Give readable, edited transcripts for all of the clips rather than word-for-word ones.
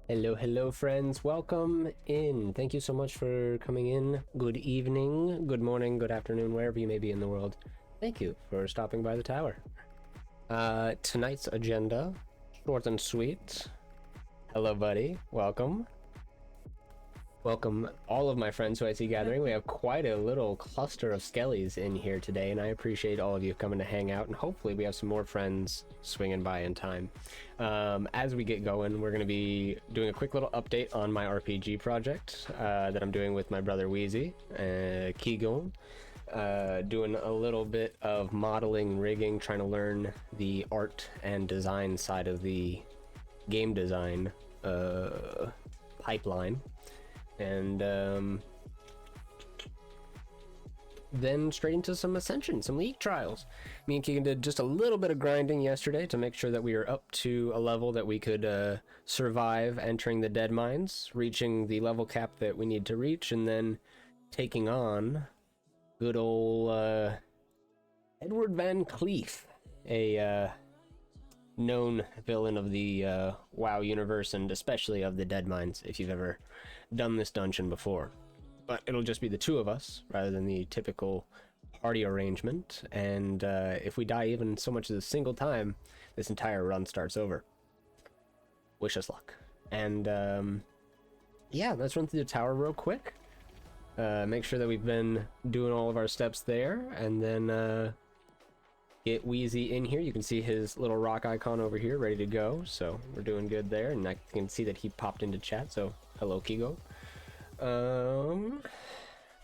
Hello, hello, friends. Welcome in. Thank you so much for coming in. Good evening, good morning, good afternoon, wherever you may be in the world. Thank you for stopping by the tower. Tonight's agenda, short and sweet. Hello, buddy. Welcome. Welcome all of my friends who I see gathering. We have quite a little cluster of skellies in here today, and I appreciate all of you coming to hang out, and hopefully we have some more friends swinging by in time. As we get going, we're going to be doing a quick little update on my RPG project that I'm doing with my brother Wheezy, Keegon. Doing a little bit of modeling, rigging, trying to learn the art and design side of the game design pipeline. And then straight into some Ascension, some League trials. Me and Keegan did just a little bit of grinding yesterday to make sure that we were up to a level that we could survive entering the Dead Mines, reaching the level cap that we need to reach, and then taking on good old Edward Van Cleef, a known villain of the WoW universe, and especially of the Dead Mines, if you've ever done this dungeon before. But it'll just be the two of us rather than the typical party arrangement, and if we die even so much as a single time, this entire run starts over. Wish us luck. And yeah, let's run through the tower real quick, make sure that we've been doing all of our steps there, and then get Wheezy in here. You can see his little rock icon over here ready to go, so we're doing good there. And I can see that he popped into chat, so hello Kigo.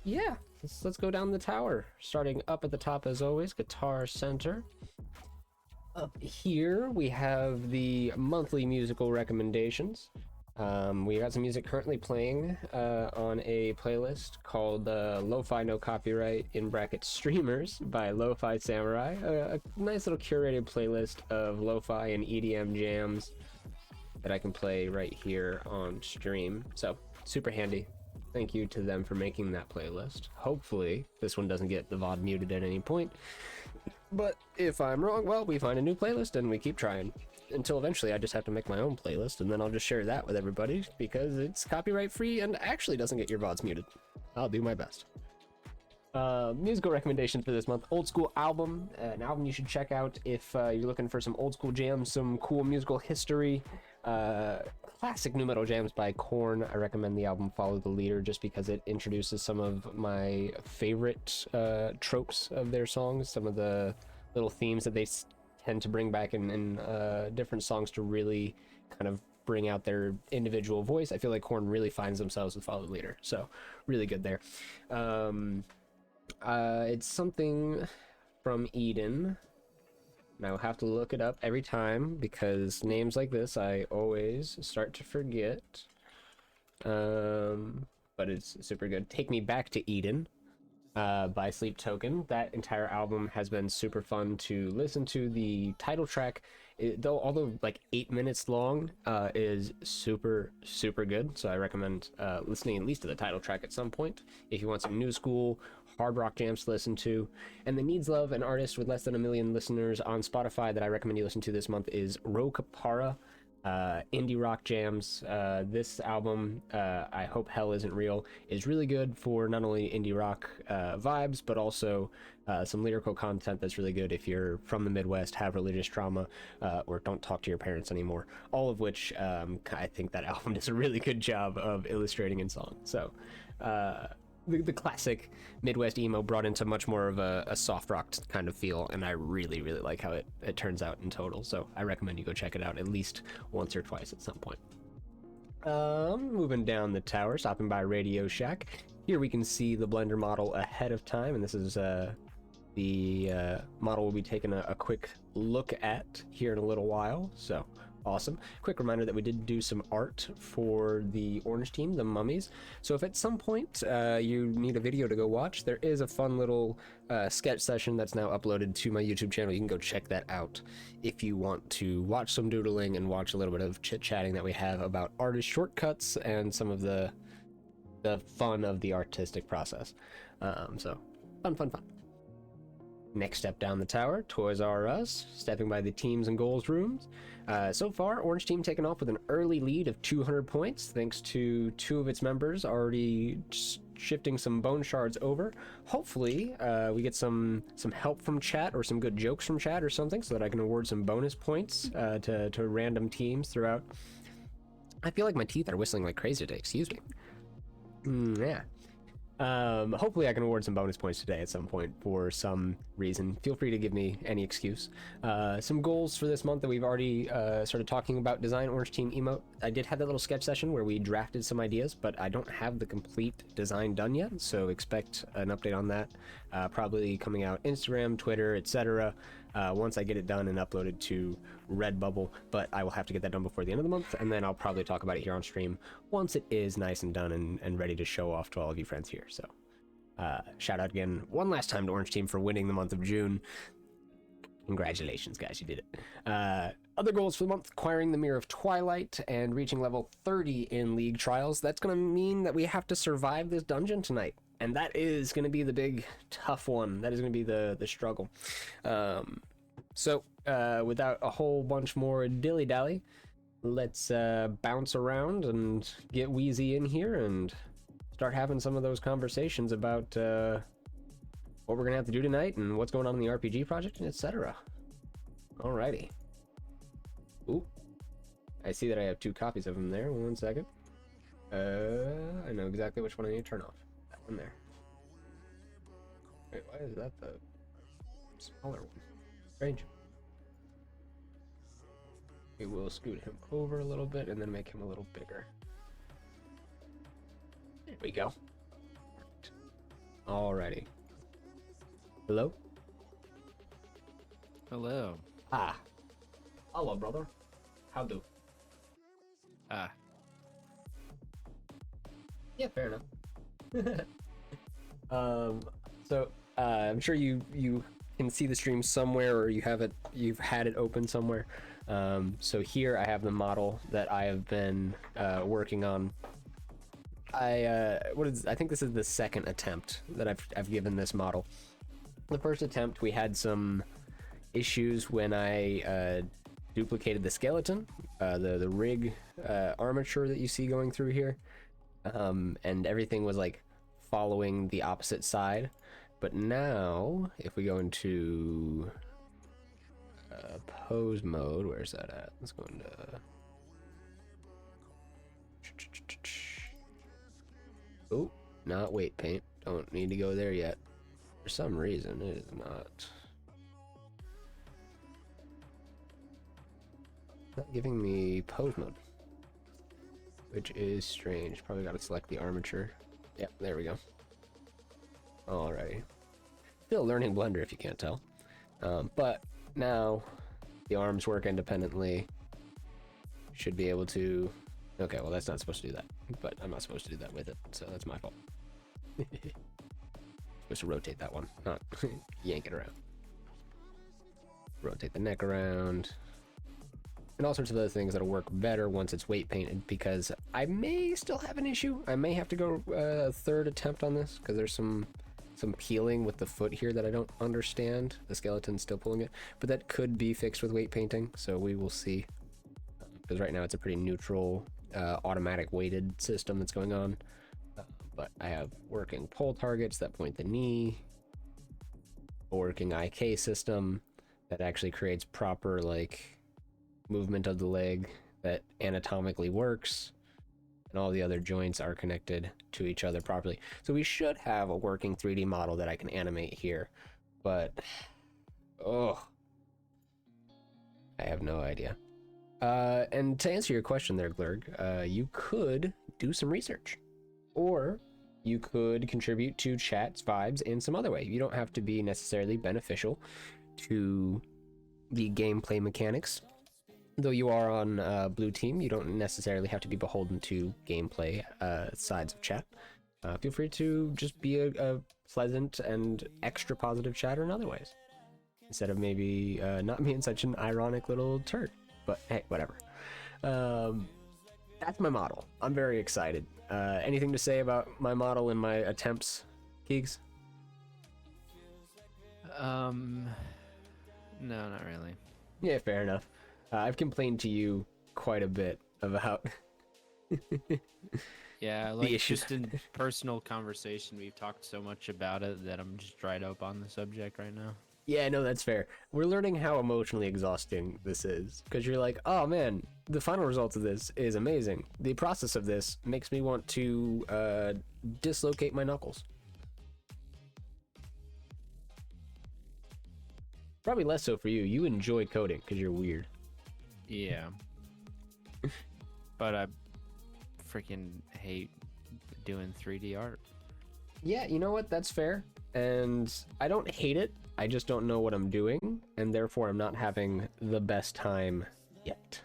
Yeah, let's go down the tower, starting up at the top as always, guitar center. Up here we have the monthly musical recommendations. We got some music currently playing on a playlist called Lo-Fi No Copyright in brackets Streamers by Lo-Fi Samurai. A nice little curated playlist of lo-fi and EDM jams that I can play right here on stream. So super handy. Thank you to them for making that playlist. Hopefully this one doesn't get the VOD muted at any point. But if I'm wrong, well, we find a new playlist and we keep trying. Until eventually I just have to make my own playlist, and then I'll just share that with everybody because it's copyright free and actually doesn't get your VODs muted. I'll do my best. Musical recommendations for this month: old school album, an album you should check out if you're looking for some old school jams, some cool musical history, classic nu metal jams by Korn. I recommend the album Follow the Leader just because it introduces some of my favorite tropes of their songs, some of the little themes that they tend to bring back in different songs to really kind of bring out their individual voice. I feel like Korn really finds themselves with Follow the Leader, so really good there. It's something from Eden, and I will have to look it up every time because names like this I always start to forget. But it's super good. Take Me Back to Eden by Sleep Token. That entire album has been super fun to listen to. The title track, although like 8 minutes long, is super good, so I recommend listening at least to the title track at some point if you want some new school hard rock jams to listen to. And the Needs Love, an artist with less than 1 million listeners on Spotify that I recommend you listen to this month, is Ro Kapara. Indie rock jams. This album, I Hope Hell Isn't Real, is really good for not only indie rock vibes, but also some lyrical content that's really good if you're from the Midwest, have religious trauma, or don't talk to your parents anymore. All of which I think that album does a really good job of illustrating in song. So the classic Midwest emo brought into much more of a soft rock kind of feel, and I really like how it turns out in total. So I recommend you go check it out at least once or twice at some point. Moving down the tower, stopping by Radio Shack. Here we can see the Blender model ahead of time, and this is the model we'll be taking a quick look at here in a little while. So awesome. Quick reminder that we did do some art for the Orange Team, the Mummies. So if at some point you need a video to go watch, there is a fun little sketch session that's now uploaded to my YouTube channel. You can go check that out if you want to watch some doodling and watch a little bit of chit-chatting that we have about artist shortcuts and some of the fun of the artistic process. So fun. Next step down the tower, Toys R Us, stepping by the teams and goals rooms. So far, Orange Team taken off with an early lead of 200 points, thanks to 2 of its members already shifting some bone shards over. Hopefully, we get some help from chat or some good jokes from chat or something, so that I can award some bonus points to random teams throughout. I feel like my teeth are whistling like crazy today. Excuse me. Yeah. Hopefully I can award some bonus points today at some point for some reason. Feel free to give me any excuse. Some goals for this month that we've already started talking about: design Orange Team emote. I did have that little sketch session where we drafted some ideas, but I don't have the complete design done yet, so expect an update on that. Probably coming out Instagram, Twitter, etc. Once I get it done and uploaded to Redbubble, but I will have to get that done before the end of the month, and then I'll probably talk about it here on stream once it is nice and done and ready to show off to all of you friends here. So shout out again one last time to Orange Team for winning the month of June. Congratulations, guys, you did it. Other goals for the month: acquiring the Mirror of Twilight and reaching level 30 in League Trials. That's going to mean that we have to survive this dungeon tonight, and that is going to be the big tough one. That is going to be the struggle. So without a whole bunch more dilly-dally, let's bounce around and get Wheezy in here and start having some of those conversations about what we're gonna have to do tonight and what's going on in the RPG project, and etc. Alrighty. Ooh, I see that I have 2 copies of them there. 1 second. I know exactly which one I need to turn off. That one there. Wait, why is that the smaller one? Strange. We will scoot him over a little bit and then make him a little bigger. There we go. Alrighty. Hello? Hello. Ah. Hello, brother. How do? Ah. Yeah, fair enough. So I'm sure you can see the stream somewhere, or you've had it open somewhere. So here I have the model that I have been working on. I think this is the second attempt that I've given this model. The first attempt, we had some issues when I duplicated the skeleton, the rig armature that you see going through here, and everything was like following the opposite side. But now, if we go into pose mode, where's that at? Let's go into oh, not weight paint. Don't need to go there yet. For some reason, it is not giving me pose mode, which is strange. Probably got to select the armature. Yep, there we go. Alrighty. Still learning Blender if you can't tell. But now the arms work independently. Should be able to... Okay, well that's not supposed to do that. But I'm not supposed to do that with it, so that's my fault. Supposed to rotate that one, not yank it around. Rotate the neck around. And all sorts of other things that'll work better once it's weight painted, because I may still have an issue. I may have to go a third attempt on this, because there's some peeling with the foot here that I don't understand. The skeleton's still pulling it, but that could be fixed with weight painting, so we will see. Because right now it's a pretty neutral, automatic weighted system that's going on. But I have working pole targets that point the knee, a working IK system that actually creates proper like movement of the leg that anatomically works, and all the other joints are connected to each other properly. So we should have a working 3D model that I can animate here, but oh, I have no idea. And to answer your question there, Glurg, you could do some research, or you could contribute to chat's vibes in some other way. You don't have to be necessarily beneficial to the gameplay mechanics. Though you are on Blue Team, you don't necessarily have to be beholden to gameplay sides of chat. Feel free to just be a pleasant and extra positive chatter in other ways, instead of maybe not being such an ironic little turd. But hey, whatever. That's my model. I'm very excited. Anything to say about my model and my attempts, Keegs? No, not really. Yeah, fair enough. I've complained to you quite a bit about Yeah, the like issues. just in personal conversation, we've talked so much about it that I'm just dried up on the subject right now. Yeah, no, that's fair. We're learning how emotionally exhausting this is because you're like, oh man, the final result of this is amazing. The process of this makes me want to dislocate my knuckles. Probably less so for you. You enjoy coding because you're weird. Yeah. But I freaking hate doing 3D art. Yeah, you know what? That's fair. And I don't hate it. I just don't know what I'm doing, and therefore I'm not having the best time yet.